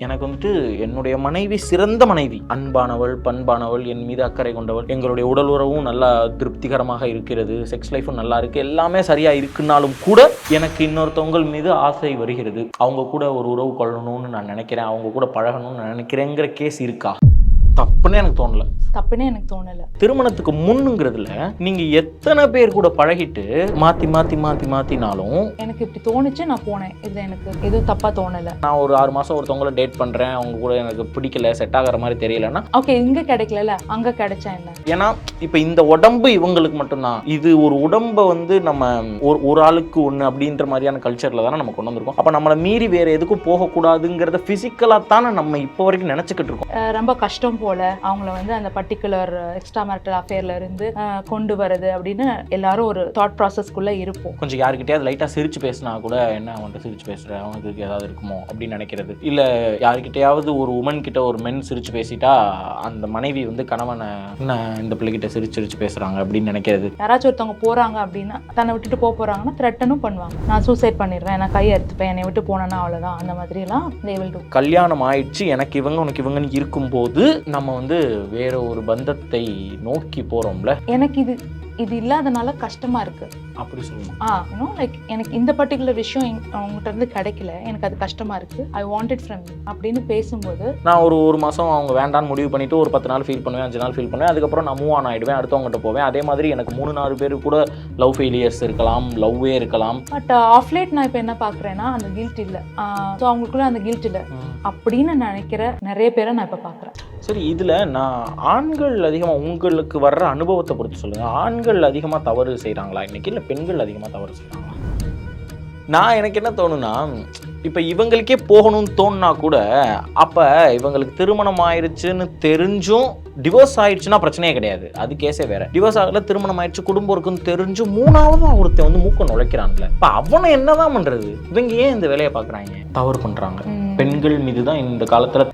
எனக்கு வந்துட்டு என்னுடைய மனைவி சிறந்த மனைவி, அன்பானவள், பண்பானவள், என் மீது அக்கறை கொண்டவள், எங்களுடைய உடல் உறவும் நல்லா திருப்திகரமாக இருக்கிறது, செக்ஸ் லைஃபும் நல்லா இருக்கு, எல்லாமே சரியா இருக்குன்னாலும் கூட எனக்கு இன்னொருத்தவங்கள் மீது ஆசை வருகிறது. அவங்க கூட ஒரு உறவு கொள்ளணும்னு நான் நினைக்கிறேன், அவங்க கூட பழகணும்னு நான் நினைக்கிறேங்கிற கேஸ் இருக்கா? தப்புன்னு எனக்கு தோணல. தப்புன்னு எனக்கு தோணல. திருமணத்துக்கு முன்னுங்கிறதுல நீங்க எத்தனை பேர் கூட பழகிட்டு மாத்தி மாத்தி மாத்தி மாத்தினாலும் எனக்கு இப்படி தோணுச்சு, நான் போனேன். இதுல எனக்கு எதுவும் தப்பா தோணல. நான் ஒரு 6 மாசம் ஒருத்தவங்கள டேட் பண்றேன், அவங்க கூட எனக்கு பிடிக்கல, செட் ஆகிற மாதிரி தெரியலன்னா ஓகே, இங்க கிடைக்கல, அங்க கிடைச்சா என்ன? ஏன்னா இப்ப இந்த உடம்பு இவங்களுக்கு மட்டும்தான். இது ஒரு உடம்பை வந்து நம்ம ஒரு ஆளுக்கு ஒண்ணு அப்படின்ற மாதிரியான கல்ச்சர்ல தானே நம்ம கொண்டு வந்திருக்கோம். அப்ப நம்மளை மீறி வேற எதுக்கும் போகக்கூடாதுங்கிறத பிசிக்கலா தானே நம்ம இப்போ வரைக்கும் நினைச்சுக்கிட்டு இருக்கோம். ரொம்ப கஷ்டம் போல அவங்கள வந்து அந்த பர்டிகுலர் எக்ஸ்ட்ரா மேரிட்டல் அஃபேர்ல இருந்து கொண்டு வரது அப்படின்னு எல்லாரும் ஒரு தாட் ப்ராசஸ்க்குள்ள இருப்போம். கொஞ்சம் யாருக்கிட்டே லைட்டா சிரிச்சு பேசினா கூட என்ன அவன்கிட்ட சிரிச்சு பேசுற, அவனுக்கு ஏதாவது இருக்குமோ அப்படின்னு நினைக்கிறது. இல்ல யாருக்கிட்டையாவது ஒரு உமன் கிட்ட ஒரு மென் சிரிச்சு பேசிட்டா அந்த மனைவி வந்து கணவனை என்ன இந்த பிள்ளைகிட்ட சிரிச்சு பேசுறாங்க அப்படின்னு நினைக்கிறது. யாராச்சும் ஒருத்தவங்க போறாங்க அப்படின்னா, தன்னை விட்டுட்டு போறாங்கன்னா த்ரெட்டனும் பண்ணுவாங்க. நான் சூசைட் பண்ணிடுறேன், நான் கையை அறுத்துப்பேன், என்னை விட்டு போனேன்னா அவ்வளவுதான், அந்த மாதிரி எல்லாம் they will do. கல்யாணம் ஆயிடுச்சு, எனக்கு இவங்க உனக்கு இவங்கன்னு இருக்கும்போது நம்ம வந்து வேற ஒரு பந்தத்தை நோக்கி போறோம்ல. எனக்கு இது இல்லாதனால கஷ்டமா இருக்கு அப்படி சொல்லணும். லைக் எனக்கு இந்த பர்டிகுலர் விஷயம் அவங்ககிட்ட இருந்து கிடைக்கல, எனக்கு அது கஷ்டமா இருக்கு, I want it from you அப்படின்னு பேசும்போது நான் ஒரு மாசம் அவங்க வேண்டான்னு முடிவு பண்ணிட்டு ஒரு 10 நாள் ஃபீல் பண்ணுவேன், 5 நாள் ஃபீல் பண்ணுவேன், அதுக்கப்புறம் நான் மூவ் ஆன் ஆயிடுவேன், அடுத்தவங்ககிட்ட போவேன். அதே மாதிரி எனக்கு 3-4 பேர் கூட லவ் ஃபெயிலியர்ஸ் இருக்கலாம், லவ்வே இருக்கலாம். பட் ஆஃப் லேட் நான் இப்போ என்ன பார்க்குறேன்னா அந்த கில்ட் இல்லை, ஸோ அவங்களுக்குள்ள அந்த கில்ட் இல்லை அப்படின்னு நினைக்கிற நிறைய பேரை நான் இப்போ பார்க்குறேன். சரி, இதில் நான் ஆண்கள் அதிகமாக உங்களுக்கு வர்ற அனுபவத்தை பொறுத்து சொல்லுங்கள், ஆண்கள் அதிகமாக தவறு செய்கிறாங்களா இன்னைக்கு, இல்லை பெண்கள் அதிகமாக தவறு செய்கிறாங்களா? நான் எனக்கு என்ன தோணுன்னா, இப்போ இவங்களுக்கே போகணும்னு தோணுனா கூட அப்போ இவங்களுக்கு திருமணம் ஆயிடுச்சுன்னு தெரிஞ்சும் டிவோர்ஸ் ஆயிடுச்சுன்னா பிரச்சனையே கிடையாது, அது கேஸே வேற. டிவோர்ஸ் ஆகல, திருமணம் ஆயிடுச்சு, குடும்பம் இருக்குன்னு தெரிஞ்சும் 3ஆவது ஒருத்தன் வந்து மூக்க நுழைக்கிறான்ல, இப்போ அவனை என்னதான் பண்றது? இவங்க ஏன் இந்த வேலையை பார்க்குறாங்க? தவறு பண்றாங்க. பெண்கள் மீது தான் இந்த காலத்துல